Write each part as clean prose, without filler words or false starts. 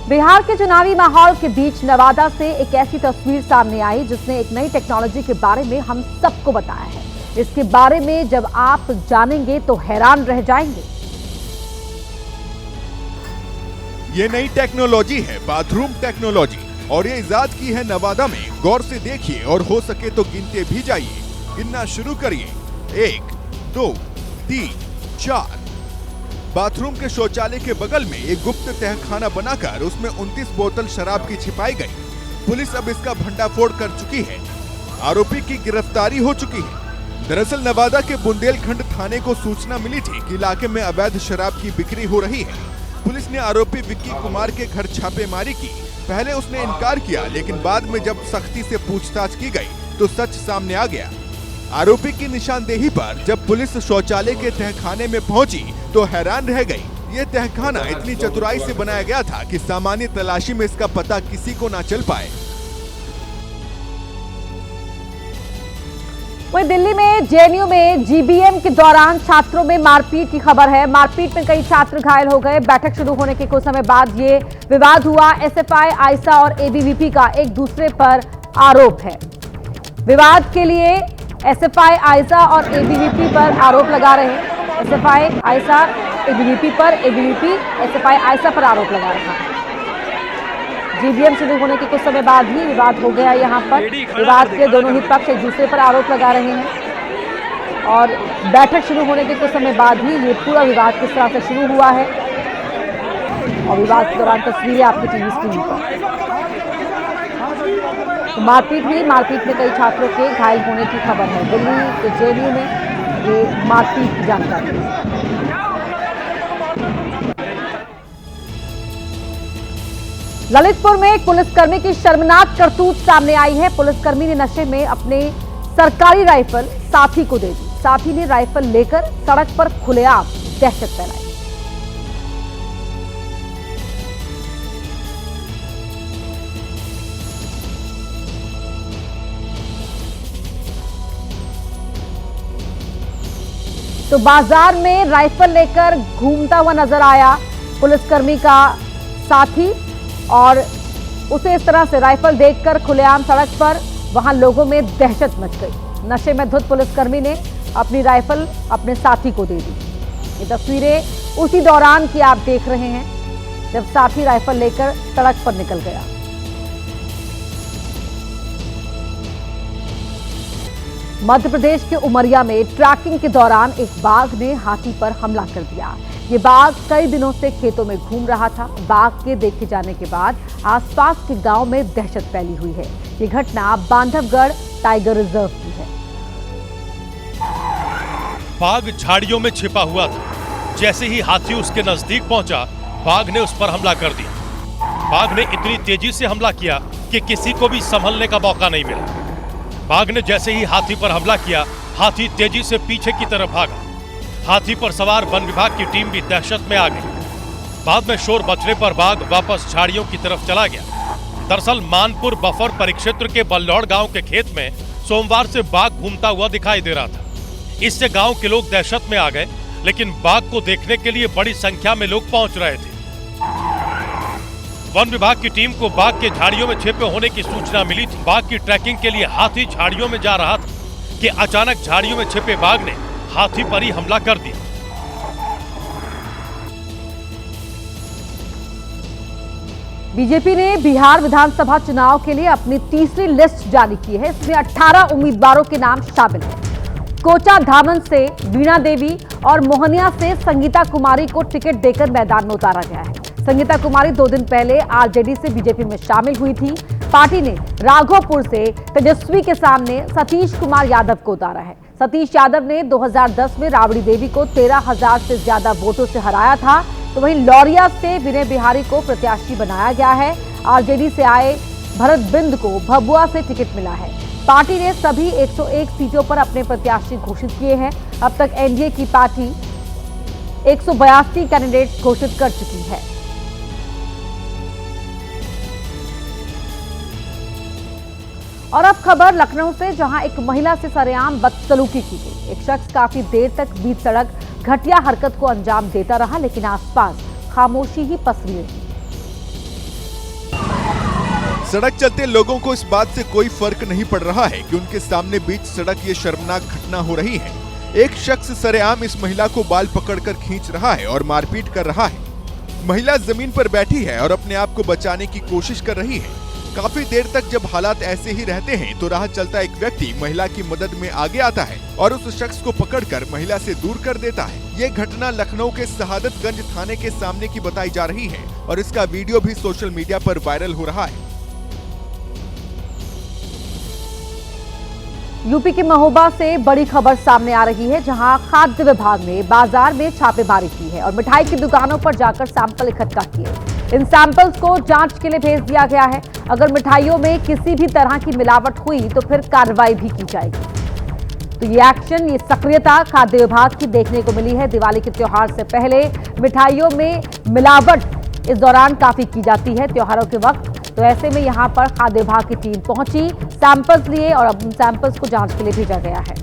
बिहार के चुनावी माहौल के बीच नवादा से एक ऐसी तस्वीर सामने आई जिसने एक नई टेक्नोलॉजी के बारे में हम सबको बताया है। इसके बारे में जब आप जानेंगे तो हैरान रह जाएंगे। ये नई टेक्नोलॉजी है बाथरूम टेक्नोलॉजी और ये इजाद की है नवादा में। गौर से देखिए और हो सके तो गिनते भी जाइए। गिनना शुरू करिए। 1, 2, 3, 4। बाथरूम के शौचालय के बगल में एक गुप्त तहखाना बनाकर उसमें 29 बोतल शराब की छिपाई गई। पुलिस अब इसका भंडाफोड़ कर चुकी है। आरोपी की गिरफ्तारी हो चुकी है। दरअसल नवादा के बुंदेलखंड थाने को सूचना मिली थी कि इलाके में अवैध शराब की बिक्री हो रही है। पुलिस ने आरोपी विक्की कुमार के घर छापेमारी की। पहले उसने इनकार किया, लेकिन बाद में जब सख्ती से पूछताछ की गई तो सच सामने आ गया। आरोपी की निशानदेही पर जब पुलिस शौचालय के तहखाने में पहुंची तो हैरान रह गई। ये तहखाना इतनी चतुराई से बनाया गया था कि सामान्य तलाशी में इसका पता किसी को ना चल पाए। वहीं दिल्ली में जेएनयू में जीबीएम के दौरान छात्रों में मारपीट की खबर है। मारपीट में कई छात्र घायल हो गए। बैठक शुरू होने के कुछ समय बाद ये विवाद हुआ। एसएफआई, आईसा और एबीवीपी का एक दूसरे पर आरोप है। विवाद के लिए एसएफआई, आईसा और एबीवीपी पर आरोप लगा रहे हैं। एसएफआई, आईसा, एबीवीपी पर, एबीवीपी, एसएफआई, आईसा पर आरोप लगा रहा है। जीबीएम शुरू होने के कुछ समय बाद ही विवाद हो गया। यहाँ पर विवाद के दोनों ही पक्ष एक दूसरे पर आरोप लगा रहे हैं और बैठक शुरू होने के कुछ समय बाद ही ये पूरा विवाद किस तरह से शुरू हुआ है और विवाद के दौरान तस्वीरें आपकी टीवी स्क्रीन पर। तो मारपीट हुई। मारपीट में कई छात्रों के घायल होने की खबर है। दिल्ली के जेएनयू में ये मारपीट की जानकारी है। ललितपुर में एक पुलिसकर्मी की शर्मनाक करतूत सामने आई है। पुलिसकर्मी ने नशे में अपने सरकारी राइफल साथी को दे दी। साथी ने राइफल लेकर सड़क पर खुलेआम दहशत फैलाई। तो बाजार में राइफल लेकर घूमता हुआ नजर आया पुलिसकर्मी का साथी और उसे इस तरह से राइफल देखकर खुलेआम सड़क पर वहां लोगों में दहशत मच गई। नशे में धुत पुलिसकर्मी ने अपनी राइफल अपने साथी को दे दी। ये तस्वीरें उसी दौरान की आप देख रहे हैं जब साथी राइफल लेकर सड़क पर निकल गया। मध्य प्रदेश के उमरिया में ट्रैकिंग के दौरान एक बाघ ने हाथी पर हमला कर दिया। ये बाघ कई दिनों से खेतों में घूम रहा था। बाघ के देखे जाने के बाद आसपास के गांव में दहशत फैली हुई है। ये घटना बांधवगढ़ टाइगर रिजर्व की है। बाघ झाड़ियों में छिपा हुआ था। जैसे ही हाथी उसके नजदीक पहुंचा, बाघ ने उस पर हमला कर दिया। बाघ ने इतनी तेजी से हमला किया कि किसी को भी संभलने का मौका नहीं मिला। बाघ ने जैसे ही हाथी पर हमला किया, हाथी तेजी से पीछे की तरफ भागा। हाथी पर सवार वन विभाग की टीम भी दहशत में आ गई। बाद में शोर मचने पर बाघ वापस झाड़ियों की तरफ चला गया। दरअसल मानपुर बफर परिक्षेत्र के बल्लौड़ गांव के खेत में सोमवार से बाघ घूमता हुआ दिखाई दे रहा था। इससे गांव के लोग दहशत में आ गए, लेकिन बाघ को देखने के लिए बड़ी संख्या में लोग पहुंच रहे थे। वन विभाग की टीम को बाघ के झाड़ियों में छिपे होने की सूचना मिली थी। बाघ की ट्रैकिंग के लिए हाथी झाड़ियों में जा रहा था कि अचानक झाड़ियों में छिपे बाघ ने हाथी पर ही हमला कर दिया। बीजेपी ने बिहार विधानसभा चुनाव के लिए अपनी तीसरी लिस्ट जारी की है। इसमें 18 उम्मीदवारों के नाम शामिल हैं। कोचा धामन से वीणा देवी और मोहनिया से संगीता कुमारी को टिकट देकर मैदान में उतारा गया है। संगीता कुमारी 2 दिन पहले आरजेडी से बीजेपी में शामिल हुई थी। पार्टी ने राघोपुर से तेजस्वी के सामने सतीश कुमार यादव को उतारा है। सतीश यादव ने 2010 में राबड़ी देवी को 13,000 से ज्यादा वोटों से हराया था। तो वहीं लौरिया से विनय बिहारी को प्रत्याशी बनाया गया है। आरजेडी से आए भरत बिंद को भभुआ से टिकट मिला है। पार्टी ने सभी 101 सीटों पर अपने प्रत्याशी घोषित किए हैं। अब तक एनडीए की पार्टी 182 कैंडिडेट घोषित कर चुकी है। और अब खबर लखनऊ से, जहां एक महिला से सरेआम बदसलूकी की गई। एक शख्स काफी देर तक बीच सड़क घटिया हरकत को अंजाम देता रहा, लेकिन आसपास खामोशी ही पसरी रही। सड़क चलते लोगों को इस बात से कोई फर्क नहीं पड़ रहा है कि उनके सामने बीच सड़क ये शर्मनाक घटना हो रही है। एक शख्स सरेआम इस महिला को बाल पकड़कर खींच रहा है और मारपीट कर रहा है। महिला जमीन पर बैठी है और अपने आप को बचाने की कोशिश कर रही है। काफी देर तक जब हालात ऐसे ही रहते हैं तो राह चलता एक व्यक्ति महिला की मदद में आगे आता है और उस शख्स को पकड़कर महिला से दूर कर देता है। ये घटना लखनऊ के शहादतगंज थाने के सामने की बताई जा रही है और इसका वीडियो भी सोशल मीडिया पर वायरल हो रहा है। यूपी के महोबा से बड़ी खबर सामने आ रही है, जहां खाद्य विभाग ने बाजार में छापेमारी की है और मिठाई की दुकानों पर जाकर सैंपल इकट्ठा किए। इन सैंपल्स को जांच के लिए भेज दिया गया है। अगर मिठाइयों में किसी भी तरह की मिलावट हुई तो फिर कार्रवाई भी की जाएगी। तो ये एक्शन, ये सक्रियता खाद्य विभाग की देखने को मिली है। दिवाली के त्योहार से पहले मिठाइयों में मिलावट इस दौरान काफी की जाती है त्योहारों के वक्त। तो ऐसे में यहां पर खाद्य विभाग की टीम पहुंची, सैंपल्स लिए और अब उन सैंपल्स को जांच के लिए भेजा गया है।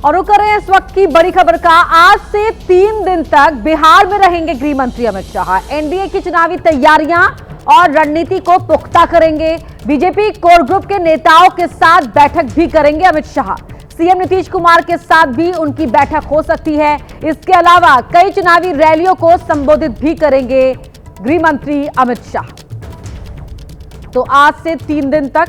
और रुक रहे हैं इस वक्त की बड़ी खबर का। आज से 3 दिन तक बिहार में रहेंगे गृह मंत्री अमित शाह। एनडीए की चुनावी तैयारियां और रणनीति को पुख्ता करेंगे। बीजेपी कोर ग्रुप के नेताओं के साथ बैठक भी करेंगे अमित शाह। सीएम नीतीश कुमार के साथ भी उनकी बैठक हो सकती है। इसके अलावा कई चुनावी रैलियों को संबोधित भी करेंगे गृह मंत्री अमित शाह। तो आज से 3 दिन तक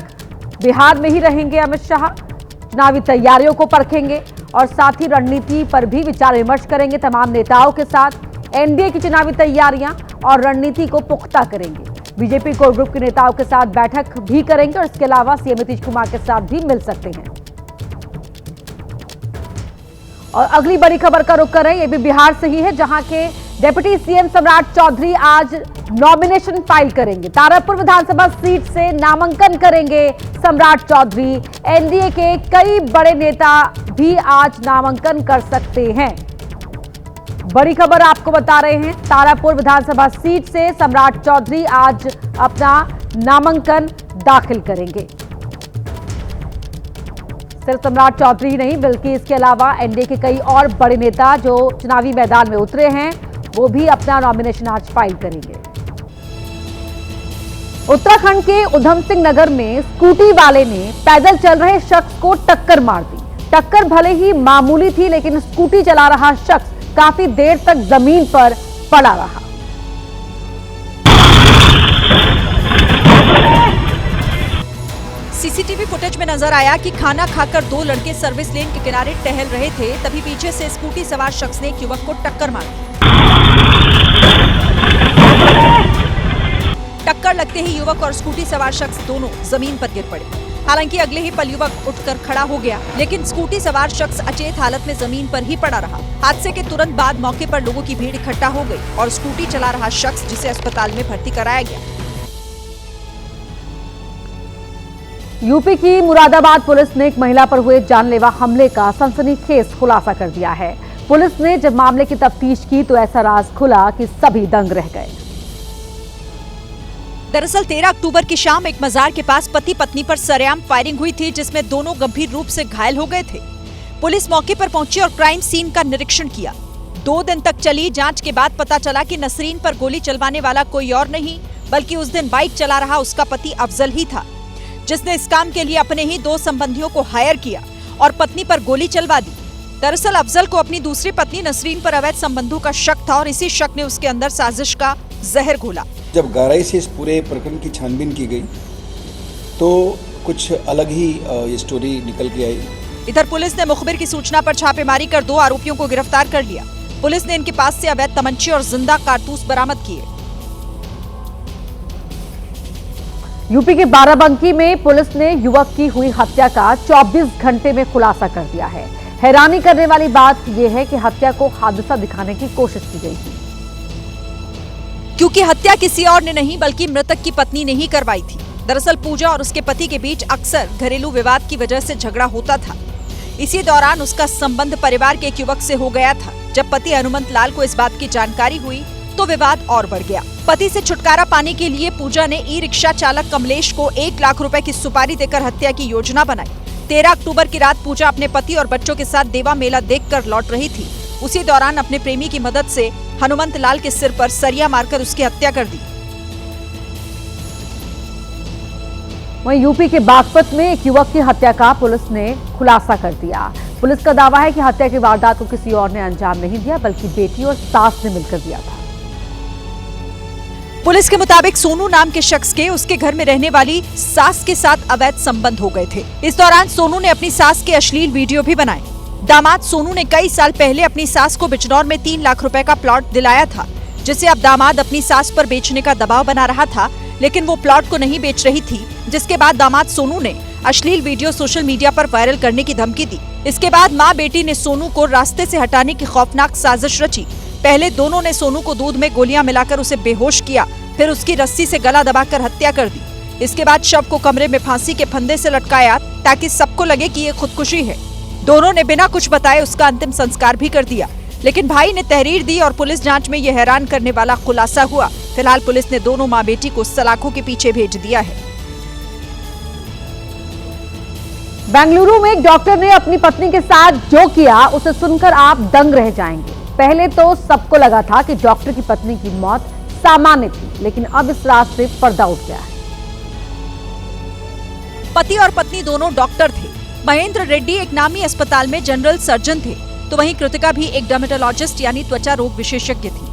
बिहार में ही रहेंगे अमित शाह। चुनावी तैयारियों को परखेंगे और साथ ही रणनीति पर भी विचार विमर्श करेंगे तमाम नेताओं के साथ। एनडीए की चुनावी तैयारियां और रणनीति को पुख्ता करेंगे। बीजेपी कोर ग्रुप के नेताओं के साथ बैठक भी करेंगे और इसके अलावा सीएम नीतीश कुमार के साथ भी मिल सकते हैं। और अगली बड़ी खबर का रुख करें, ये भी बिहार से ही है, जहां के डिप्टी सीएम सम्राट चौधरी आज नॉमिनेशन फाइल करेंगे। तारापुर विधानसभा सीट से नामांकन करेंगे सम्राट चौधरी। एनडीए के कई बड़े नेता भी आज नामांकन कर सकते हैं। बड़ी खबर आपको बता रहे हैं, तारापुर विधानसभा सीट से सम्राट चौधरी आज अपना नामांकन दाखिल करेंगे। सिर्फ सम्राट चौधरी नहीं बल्कि इसके अलावा एनडीए के कई और बड़े नेता जो चुनावी मैदान में उतरे हैं वो भी अपना नॉमिनेशन आज फाइल करेंगे। उत्तराखंड के उधम सिंह नगर में स्कूटी वाले ने पैदल चल रहे शख्स को टक्कर मार दी। टक्कर भले ही मामूली थी, लेकिन स्कूटी चला रहा शख्स काफी देर तक जमीन पर पड़ा रहा। सीसीटीवी फुटेज में नजर आया कि खाना खाकर 2 लड़के सर्विस लेन के किनारे टहल रहे थे, तभी पीछे से स्कूटी सवार शख्स ने एक युवक को टक्कर मारी। टक्कर लगते ही युवक और स्कूटी सवार शख्स दोनों जमीन पर गिर पड़े। हालांकि अगले ही पल युवक उठकर खड़ा हो गया, लेकिन स्कूटी सवार शख्स अचेत हालत में जमीन पर ही पड़ा रहा। हादसे के तुरंत बाद मौके पर लोगों की भीड़ इकट्ठा हो गई और स्कूटी चला रहा शख्स, जिसे अस्पताल में भर्ती कराया गया। यूपी की मुरादाबाद पुलिस ने एक महिला पर हुए जानलेवा हमले का सनसनीखेज खुलासा कर दिया है। पुलिस ने जब मामले की तफ्तीश की तो ऐसा राज खुला कि सभी दंग रह गए। दरअसल 13 अक्टूबर की शाम एक मजार के पास पति पत्नी पर सरेआम फायरिंग हुई थी, जिसमें दोनों गंभीर रूप से घायल हो गए थे। पुलिस मौके पर पहुंची और क्राइम सीन का निरीक्षण किया। 2 दिन तक चली जांच के बाद पता चला कि नसरीन पर गोली चलवाने वाला कोई और नहीं बल्कि उस दिन बाइक चला रहा उसका पति अफजल ही था, जिसने इस काम के लिए अपने ही 2 संबंधियों को हायर किया और पत्नी पर गोली चलवा दी। दरअसल अफजल को अपनी दूसरी पत्नी नसरीन पर अवैध संबंधों का शक था और इसी शक ने उसके अंदर साजिश का जहर घोला। जब गहराई से इस पूरे प्रकरण की छानबीन की गई तो कुछ अलग ही ये स्टोरी निकल के आई। इधर पुलिस ने मुखबिर की सूचना पर छापेमारी कर 2 आरोपियों को गिरफ्तार कर लिया। पुलिस ने इनके पास से अवैध तमंचे और जिंदा कारतूस बरामद किए। यूपी के बाराबंकी में पुलिस ने युवक की हुई हत्या का 24 घंटे में खुलासा कर दिया है। हैरानी करने वाली बात यह है कि हत्या को हादसा दिखाने की कोशिश की गई थी, क्योंकि हत्या किसी और ने नहीं बल्कि मृतक की पत्नी ने ही करवाई थी। दरअसल पूजा और उसके पति के बीच अक्सर घरेलू विवाद की वजह से झगड़ा होता था। इसी दौरान उसका संबंध परिवार के एक युवक से हो गया था। जब पति हनुमंत लाल को इस बात की जानकारी हुई तो विवाद और बढ़ गया। पति से छुटकारा पाने के लिए पूजा ने ई रिक्शा चालक कमलेश को 1 लाख रुपए की सुपारी देकर हत्या की योजना बनाई। 13 अक्टूबर की रात पूजा अपने पति और बच्चों के साथ देवा मेला देखकर लौट रही थी। उसी दौरान अपने प्रेमी की मदद से हनुमंत लाल के सिर पर सरिया मारकर उसकी हत्या कर दी। वहीं यूपी के बागपत में एक युवक की हत्या का पुलिस ने खुलासा कर दिया। पुलिस का दावा है कि हत्या की वारदात को किसी और ने अंजाम नहीं दिया, बल्कि बेटी और सास ने मिलकर दिया था। पुलिस के मुताबिक सोनू नाम के शख्स के उसके घर में रहने वाली सास के साथ अवैध संबंध हो गए थे। इस दौरान सोनू ने अपनी सास के अश्लील वीडियो भी बनाए। दामाद सोनू ने कई साल पहले अपनी सास को बिजनौर में 3 लाख रुपए का प्लॉट दिलाया था, जिसे अब दामाद अपनी सास पर बेचने का दबाव बना रहा था, लेकिन वो प्लॉट को नहीं बेच रही थी। जिसके बाद दामाद सोनू ने अश्लील वीडियो सोशल मीडिया पर वायरल करने की धमकी दी। इसके बाद मां बेटी ने सोनू को रास्ते से हटाने की खौफनाक साजिश रची। पहले दोनों ने सोनू को दूध में गोलियां मिलाकर उसे बेहोश किया, फिर उसकी रस्सी से गला दबाकर हत्या कर दी। इसके बाद शव को कमरे में फांसी के फंदे से लटकाया ताकि सबको लगे कि ये खुदकुशी है। दोनों ने बिना कुछ बताए उसका अंतिम संस्कार भी कर दिया, लेकिन भाई ने तहरीर दी और पुलिस जांच में यह हैरान करने वाला खुलासा हुआ। फिलहाल पुलिस ने दोनों मां बेटी को सलाखों के पीछे भेज दिया है। बेंगलुरु में एक डॉक्टर ने अपनी पत्नी के साथ जो किया उसे सुनकर आप दंग रह जाएंगे। पहले तो सबको लगा था कि डॉक्टर की पत्नी की मौत सामान्य थी, लेकिन अब इस राज से पर्दा उठ गया है। पति और पत्नी दोनों डॉक्टर थे। महेंद्र रेड्डी एक नामी अस्पताल में जनरल सर्जन थे, तो वहीं कृतिका भी एक डर्मेटोलॉजिस्ट यानी त्वचा रोग विशेषज्ञ थी।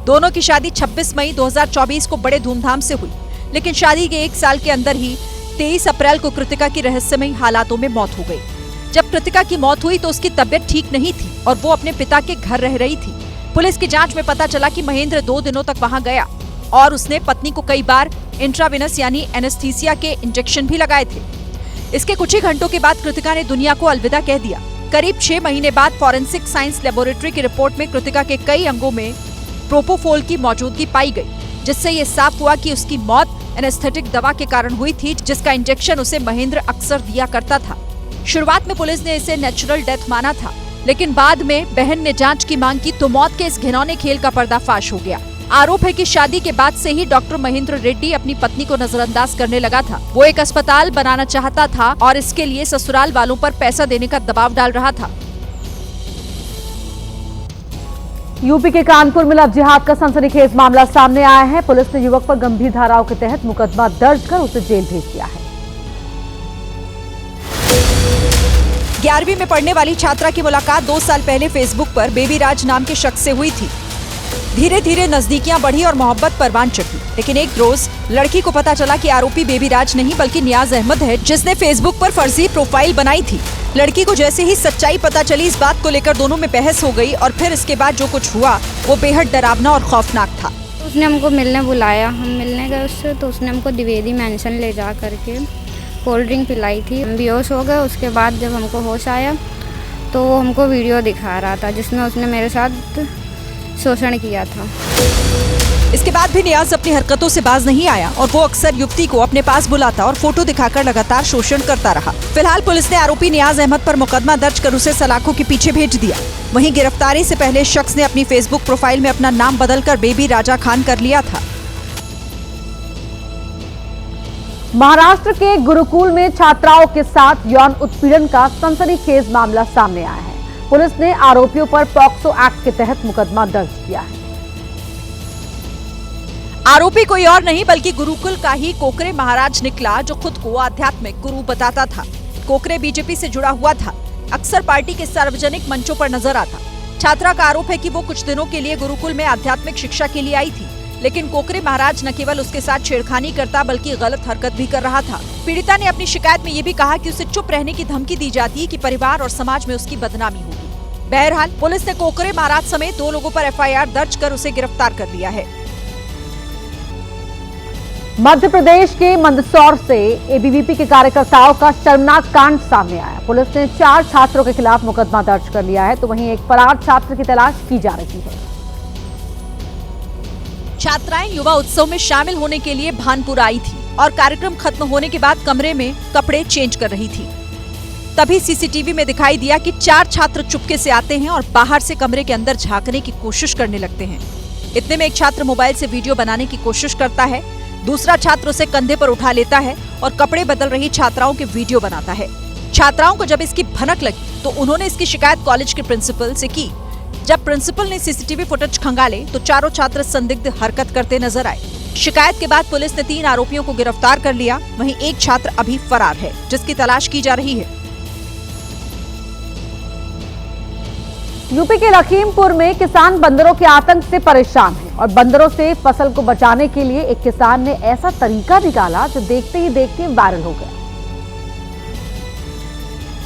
दोनों की शादी 26 मई 2024 को बड़े धूमधाम से हुई, लेकिन शादी के 1 साल के अंदर ही 23 अप्रैल को कृतिका की रहस्यमयी हालातों में मौत हो गई। जब कृतिका की मौत हुई तो उसकी तबीयत ठीक नहीं थी और वो अपने पिता के घर रह रही थी। पुलिस की जांच में पता चला कि महेंद्र 2 दिनों तक वहां गया और उसने पत्नी को कई बार इंट्रावेनस यानी एनेस्थीसिया के इंजेक्शन भी लगाए थे। इसके कुछ ही घंटों के बाद कृतिका ने दुनिया को अलविदा कह दिया। करीब 6 महीने बाद फॉरेंसिक साइंस लेबोरेटरी की रिपोर्ट में कृतिका के कई अंगों में प्रोपोफोल की मौजूदगी पाई गई, जिससे ये साफ हुआ कि उसकी मौत एनेस्थेटिक दवा के कारण हुई थी, जिसका इंजेक्शन उसे महेंद्र अक्सर दिया करता था। शुरुआत में पुलिस ने इसे नेचुरल डेथ माना था, लेकिन बाद में बहन ने जांच की मांग की तो मौत के इस घिनौने खेल का पर्दाफाश हो गया। आरोप है कि शादी के बाद से ही डॉक्टर महेंद्र रेड्डी अपनी पत्नी को नजरअंदाज करने लगा था। वो एक अस्पताल बनाना चाहता था और इसके लिए ससुराल वालों पर पैसा देने का दबाव डाल रहा था। यूपी के कानपुर में लव जिहाद का सनसनीखेज मामला सामने आया है। पुलिस ने युवक पर गंभीर धाराओं के तहत मुकदमा दर्ज कर उसे जेल भेज दिया है। 11वीं में पढ़ने वाली छात्रा की मुलाकात 2 साल पहले फेसबुक पर बेबी राज नाम के शख्स से हुई थी। धीरे धीरे नजदीकियां बढ़ी और मोहब्बत परवान चढ़ी, लेकिन एक रोज लड़की को पता चला कि आरोपी बेबी राज नहीं बल्कि नियाज अहमद है, जिसने फेसबुक पर फर्जी प्रोफाइल बनाई थी। लड़की को जैसे ही सच्चाई पता चली, इस बात को लेकर दोनों में बहस हो गई और फिर इसके बाद जो कुछ हुआ वो बेहद डरावना और खौफनाक था। उसने हमको मिलने बुलाया, हम मिलने गए उससे, तो उसने हमको द्विवेदी मेंशन ले जा करके कोल्ड ड्रिंक पिलाई थी। हम बेहोश हो गए। उसके बाद जब हमको होश आया तो वो हमको वीडियो दिखा रहा था जिसमें उसने मेरे साथ शोषण किया था। इसके बाद भी नियाज अपनी हरकतों से बाज नहीं आया और वो अक्सर युवती को अपने पास बुलाता और फोटो दिखाकर लगातार शोषण करता रहा। फिलहाल पुलिस ने आरोपी नियाज अहमद पर मुकदमा दर्ज कर उसे सलाखों के पीछे भेज दिया। वहीं गिरफ्तारी से पहले शख्स ने अपनी फेसबुक प्रोफाइल में अपना नाम बदलकर बेबी राजा खान कर लिया था। महाराष्ट्र के गुरुकुल में छात्राओं के साथ यौन उत्पीड़न का सनसनीखेज मामला सामने आया है। पुलिस ने आरोपियों पर पॉक्सो एक्ट के तहत मुकदमा दर्ज किया है। आरोपी कोई और नहीं बल्कि गुरुकुल का ही कोकरे महाराज निकला, जो खुद को आध्यात्मिक गुरु बताता था। कोकरे बीजेपी से जुड़ा हुआ था, अक्सर पार्टी के सार्वजनिक मंचों पर नजर आता। छात्रा का आरोप है कि वो कुछ दिनों के लिए गुरुकुल में आध्यात्मिक शिक्षा के लिए आई थी, लेकिन कोकरे महाराज न केवल उसके साथ छेड़खानी करता बल्कि गलत हरकत भी कर रहा था। पीड़िता ने अपनी शिकायत में ये भी कहा कि उसे चुप रहने की धमकी दी जाती है कि परिवार और समाज में उसकी बदनामी होगी। बहरहाल पुलिस ने कोकरे महाराज समेत 2 लोगों पर FIR दर्ज कर उसे गिरफ्तार कर लिया है। मध्य प्रदेश के मंदसौर से ABVP के कार्यकर्ताओं का शर्मनाक कांड सामने आया। पुलिस ने 4 छात्रों के खिलाफ मुकदमा दर्ज कर लिया है, तो वहीं एक फरार छात्र की तलाश की जा रही है। छात्राएं युवा उत्सव में शामिल होने के लिए भानपुर आई थी और कार्यक्रम खत्म होने के बाद कमरे में कपड़े चेंज कर रही थी। तभी CCTV में दिखाई दिया कि 4 छात्र चुपके से आते हैं और बाहर से कमरे के अंदर झांकने की कोशिश करने लगते हैं। इतने में एक छात्र मोबाइल से वीडियो बनाने की कोशिश करता है, दूसरा छात्र उसे कंधे पर उठा लेता है और कपड़े बदल रही छात्राओं के वीडियो बनाता है। छात्राओं को जब इसकी भनक लगी तो उन्होंने इसकी शिकायत कॉलेज के प्रिंसिपल से की। जब प्रिंसिपल ने CCTV फुटेज खंगाले तो चारों छात्र संदिग्ध हरकत करते नजर आए। शिकायत के बाद पुलिस ने 3 आरोपियों को गिरफ्तार कर लिया। वहीं एक छात्र अभी फरार है, जिसकी तलाश की जा रही है। यूपी के लखीमपुर में किसान बंदरों के आतंक से परेशान है और बंदरों से फसल को बचाने के लिए एक किसान ने ऐसा तरीका निकाला जो देखते ही देखते वायरल हो गया।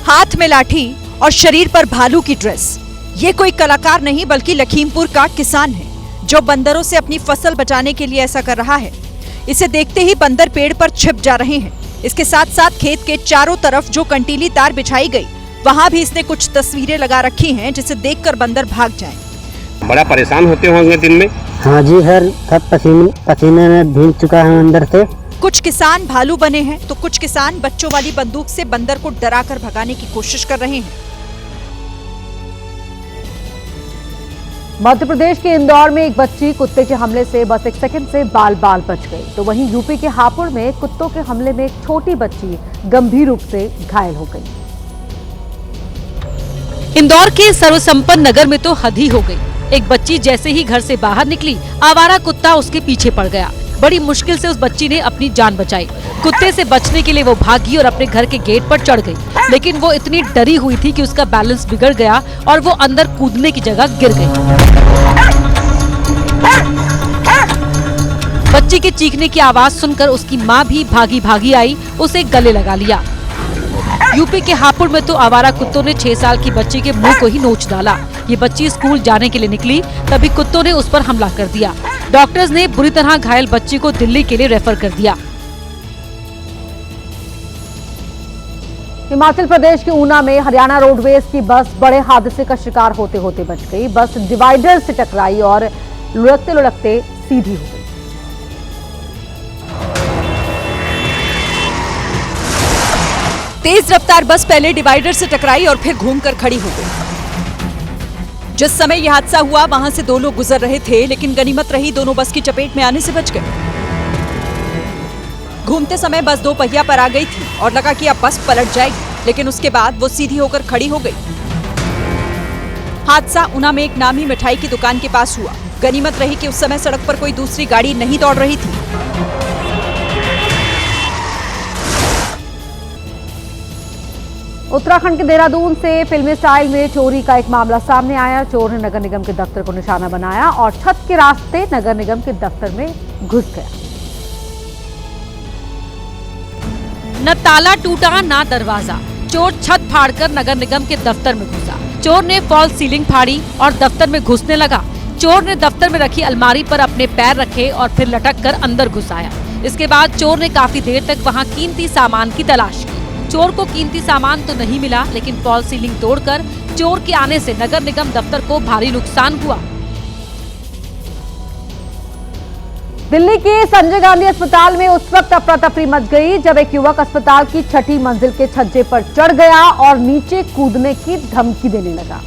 हाथ में लाठी और शरीर पर भालू की ड्रेस। ये कोई कलाकार नहीं बल्कि लखीमपुर का किसान है, जो बंदरों से अपनी फसल बचाने के लिए ऐसा कर रहा है। इसे देखते ही बंदर पेड़ पर छिप जा रहे हैं। इसके साथ साथ खेत के चारों तरफ जो कंटीली तार बिछाई गई, वहाँ भी इसने कुछ तस्वीरें लगा रखी हैं, जिसे देखकर बंदर भाग जाएं। बड़ा परेशान होते होंगे दिन में। हाँ जी सर, सब पसीने में भीग चुका है अंदर से। कुछ किसान भालू बने हैं तो कुछ किसान बच्चों वाली बंदूक से बंदर को डराकर भगाने की कोशिश कर रहे हैं। मध्य प्रदेश के इंदौर में एक बच्ची कुत्ते के हमले से बस 1 सेकंड से बाल बाल बच गई, तो वहीं यूपी के हापुड़ में कुत्तों के हमले में एक छोटी बच्ची गंभीर रूप से घायल हो गई। इंदौर के सर्वसंपन्न नगर में तो हद ही हो गई। एक बच्ची जैसे ही घर से बाहर निकली, आवारा कुत्ता उसके पीछे पड़ गया। बड़ी मुश्किल से उस बच्ची ने अपनी जान बचाई। कुत्ते से बचने के लिए वो भागी और अपने घर के गेट पर चढ़ गई, लेकिन वो इतनी डरी हुई थी कि उसका बैलेंस बिगड़ गया और वो अंदर कूदने की जगह गिर गई। बच्ची के चीखने की आवाज सुनकर उसकी माँ भी भागी भागी आई, उसे गले लगा लिया। यूपी के हापुड़ में तो आवारा कुत्तों ने 6 साल की बच्ची के मुंह को ही नोच डाला। ये बच्ची स्कूल जाने के लिए निकली, तभी कुत्तों ने उस पर हमला कर दिया। डॉक्टर्स ने बुरी तरह घायल बच्ची को दिल्ली के लिए रेफर कर दिया। हिमाचल प्रदेश के ऊना में हरियाणा रोडवेज की बस बड़े हादसे का शिकार होते होते बच गई। बस डिवाइडर से टकराई और लुढ़कते लुढ़कते सीधी हो गई। तेज रफ्तार बस पहले डिवाइडर से टकराई और फिर घूमकर खड़ी हो गई। जिस समय यह हादसा हुआ वहां से 2 लोग गुजर रहे थे, लेकिन गनीमत रही दोनों बस की चपेट में आने से बच गए। घूमते समय बस 2 पहिया पर आ गई थी और लगा कि अब बस पलट जाएगी, लेकिन उसके बाद वो सीधी होकर खड़ी हो गई। हादसा ऊना में एक नामी मिठाई की दुकान के पास हुआ। गनीमत रही कि उस समय सड़क पर कोई दूसरी गाड़ी नहीं दौड़ रही थी। उत्तराखंड के देहरादून से फिल्मी स्टाइल में चोरी का एक मामला सामने आया। चोर ने नगर निगम के दफ्तर को निशाना बनाया और छत के रास्ते नगर निगम के दफ्तर में घुस गया। न ताला टूटा न दरवाजा, चोर छत फाड़कर नगर निगम के दफ्तर में घुसा। चोर ने फॉल्स सीलिंग फाड़ी और दफ्तर में घुसने लगा। चोर ने दफ्तर में रखी अलमारी पर अपने पैर रखे और फिर लटक कर अंदर घुस आया। इसके बाद चोर ने काफी देर तक वहां कीमती सामान की तलाश की। चोर को कीमती सामान तो नहीं मिला, लेकिन फॉल्स सीलिंग तोड़कर चोर के आने से नगर निगम दफ्तर को भारी नुकसान हुआ। दिल्ली के संजय गांधी अस्पताल में उस वक्त अफरा तफरी मच गई जब एक युवक अस्पताल की 6ठी मंजिल के छज्जे पर चढ़ गया और नीचे कूदने की धमकी देने लगा।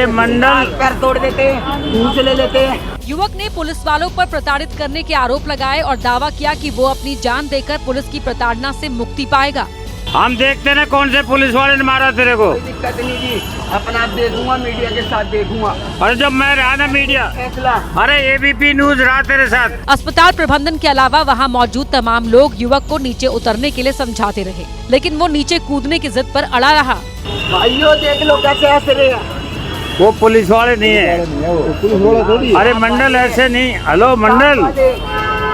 मंडल पैर तोड़ देते हैं, मुंह से ले लेते हैं। युवक ने पुलिस वालों पर प्रताड़ित करने के आरोप लगाए और दावा किया कि वो अपनी जान देकर पुलिस की प्रताड़ना से मुक्ति पाएगा। हम देखते ना कौन से पुलिस वाले ने मारा तेरे को। कोई दिक्कत नहीं जी, अपना देखूंगा, मीडिया के साथ देखूंगा। अरे जब मैं रहा ना मीडिया, अरे एबीपी न्यूज रहा तेरे साथ। अस्पताल प्रबंधन के अलावा वहां मौजूद तमाम लोग युवक को नीचे उतरने के लिए समझाते रहे, लेकिन वो नीचे कूदने की जिद पर अड़ा रहा। भाइयों देख लो कैसे हंस रहे हैं। वो पुलिस वाले नहीं है। अरे मंडल ऐसे नहीं। हेलो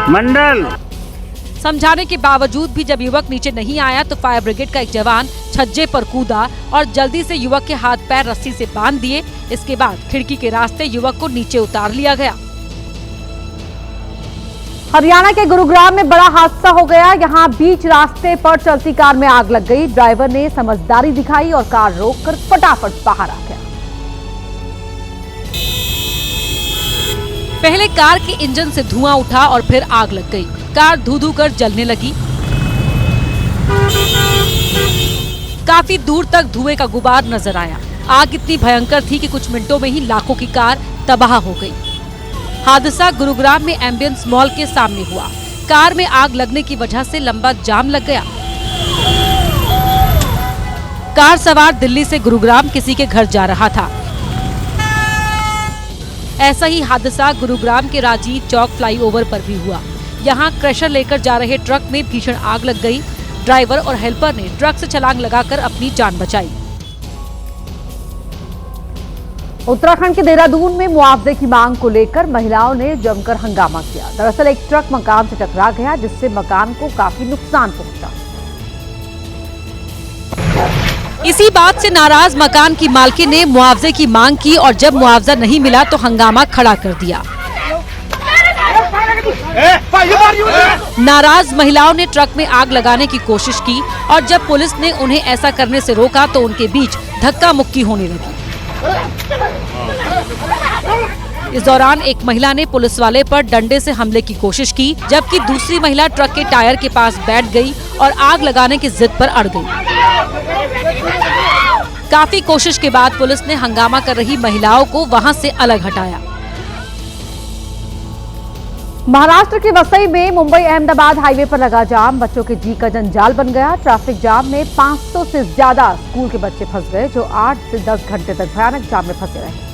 मंडल। समझाने के बावजूद भी जब युवक नीचे नहीं आया तो फायर ब्रिगेड का एक जवान छज्जे पर कूदा और जल्दी से युवक के हाथ पैर रस्सी से बांध दिए। इसके बाद खिड़की के रास्ते युवक को नीचे उतार लिया गया। हरियाणा के गुरुग्राम में बड़ा हादसा हो गया। यहां बीच रास्ते पर चलती कार में आग लग गई। ड्राइवर ने समझदारी दिखाई और कार रोककर फटाफट बाहर आ गया। पहले कार के इंजन से धुआं उठा और फिर आग लग गई। कार धू-धू कर जलने लगी। काफी दूर तक धुएं का गुबार नजर आया। आग इतनी भयंकर थी कि कुछ मिनटों में ही लाखों की कार तबाह हो गई। हादसा गुरुग्राम में एम्बियंस मॉल के सामने हुआ। कार में आग लगने की वजह से लंबा जाम लग गया। कार सवार दिल्ली से गुरुग्राम किसी के घर जा रहा था। ऐसा ही हादसा गुरुग्राम के राजीव चौक फ्लाईओवर पर भी हुआ। यहाँ क्रशर लेकर जा रहे ट्रक में भीषण आग लग गई। ड्राइवर और हेल्पर ने ट्रक से छलांग लगाकर अपनी जान बचाई। उत्तराखंड के देहरादून में मुआवजे की मांग को लेकर महिलाओं ने जमकर हंगामा किया। दरअसल एक ट्रक मकान से टकरा गया, जिससे मकान को काफी नुकसान पहुंचा। इसी बात से नाराज मकान की मालकिन ने मुआवजे की मांग की और जब मुआवजा नहीं मिला तो हंगामा खड़ा कर दिया। नाराज महिलाओं ने ट्रक में आग लगाने की कोशिश की और जब पुलिस ने उन्हें ऐसा करने से रोका तो उनके बीच धक्का मुक्की होने लगी। इस दौरान एक महिला ने पुलिस वाले पर डंडे से हमले की कोशिश की, जबकि दूसरी महिला ट्रक के टायर के पास बैठ गई और आग लगाने की जिद पर अड़ गई। काफी कोशिश के बाद पुलिस ने हंगामा कर रही महिलाओं को वहां से अलग हटाया। महाराष्ट्र के वसई में मुंबई अहमदाबाद हाईवे पर लगा जाम बच्चों के जी का जंजाल बन गया। ट्रैफिक जाम में 500 से ज्यादा स्कूल के बच्चे फंस गए, जो 8 से 10 घंटे तक भयानक जाम में फंसे रहे।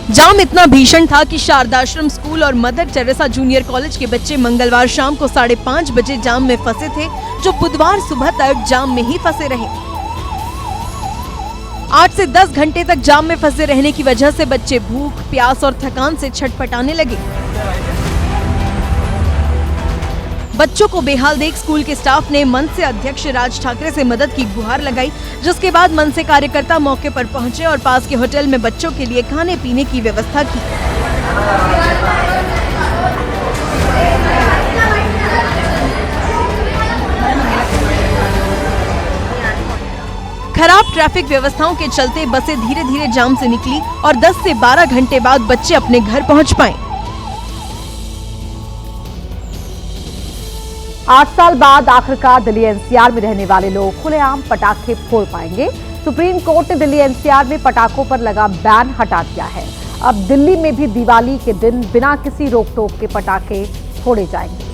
जाम इतना भीषण था कि शारदाश्रम स्कूल और मदर टेरेसा जूनियर कॉलेज के बच्चे मंगलवार शाम को 5:30 बजे जाम में फंसे थे, जो बुधवार सुबह तक जाम में ही फंसे रहे। 8 से 10 घंटे तक जाम में फंसे रहने की वजह से बच्चे भूख, प्यास और थकान से छटपटाने लगे। बच्चों को बेहाल देख स्कूल के स्टाफ ने मनसे अध्यक्ष राज ठाकरे से मदद की गुहार लगाई, जिसके बाद मनसे कार्यकर्ता मौके पर पहुंचे और पास के होटल में बच्चों के लिए खाने पीने की व्यवस्था की। खराब ट्रैफिक व्यवस्थाओं के चलते बसें धीरे धीरे जाम से निकली और 10 से 12 घंटे बाद बच्चे अपने घर पहुंच पाए। 8 साल बाद आखिरकार दिल्ली एनसीआर में रहने वाले लोग खुलेआम पटाखे फोड़ पाएंगे। सुप्रीम कोर्ट ने दिल्ली एनसीआर में पटाखों पर लगा बैन हटा दिया है। अब दिल्ली में भी दिवाली के दिन बिना किसी रोक टोक के पटाखे फोड़े जाएंगे।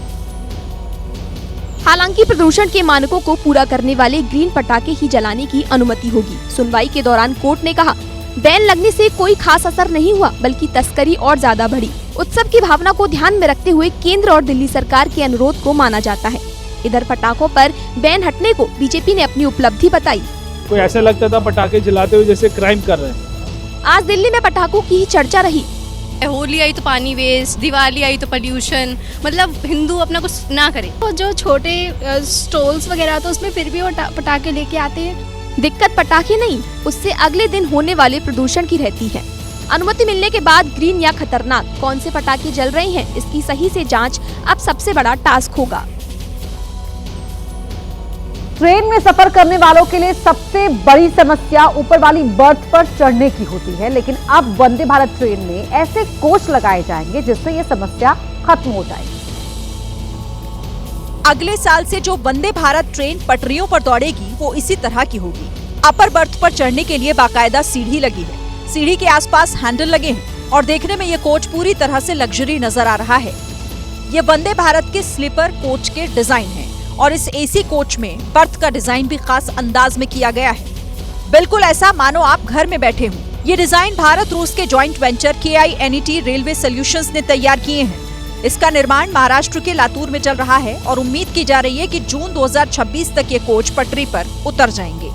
हालांकि प्रदूषण के मानकों को पूरा करने वाले ग्रीन पटाखे ही जलाने की अनुमति होगी। सुनवाई के दौरान कोर्ट ने कहा, बैन लगने से कोई खास असर नहीं हुआ, बल्कि तस्करी और ज्यादा बढ़ी। उत्सव की भावना को ध्यान में रखते हुए केंद्र और दिल्ली सरकार के अनुरोध को माना जाता है। इधर पटाखों पर बैन हटने को बीजेपी ने अपनी उपलब्धि बताई। कोई ऐसा लगता था पटाखे जलाते हुए जैसे क्राइम कर रहे हैं। आज दिल्ली में पटाखों की ही चर्चा रही। होली आई तो पानी वेस्ट, दिवाली आई तो पोल्यूशन, मतलब हिंदू अपना कुछ ना करे। तो जो छोटे स्टॉल्स वगैरह तो उसमें फिर भी वो पटाखे लेके आते हैं। दिक्कत पटाखे नहीं, उससे अगले दिन होने वाले प्रदूषण की रहती है। अनुमति मिलने के बाद ग्रीन या खतरनाक कौन से पटाखे जल रहे हैं, इसकी सही से जांच अब सबसे बड़ा टास्क होगा। ट्रेन में सफर करने वालों के लिए सबसे बड़ी समस्या ऊपर वाली बर्थ पर चढ़ने की होती है, लेकिन अब वंदे भारत ट्रेन में ऐसे कोच लगाए जाएंगे जिससे ये समस्या खत्म हो जाएगी। अगले साल से जो वंदे भारत ट्रेन पटरियों पर दौड़ेगी वो इसी तरह की होगी। अपर बर्थ पर चढ़ने के लिए बाकायदा सीढ़ी लगी है, सीढ़ी के आसपास हैंडल लगे हैं और देखने में ये कोच पूरी तरह से लग्जरी नजर आ रहा है। ये वंदे भारत के स्लीपर कोच के डिजाइन है और इस एसी कोच में बर्थ का डिजाइन भी खास अंदाज में किया गया है, बिल्कुल ऐसा मानो आप घर में बैठे हों। ये डिजाइन भारत रूस के joint venture KINET railway solutions ने तैयार किए हैं। इसका निर्माण महाराष्ट्र के लातूर में चल रहा है और उम्मीद की जा रही है कि जून 2026 तक ये कोच पटरी पर उतर जाएंगे।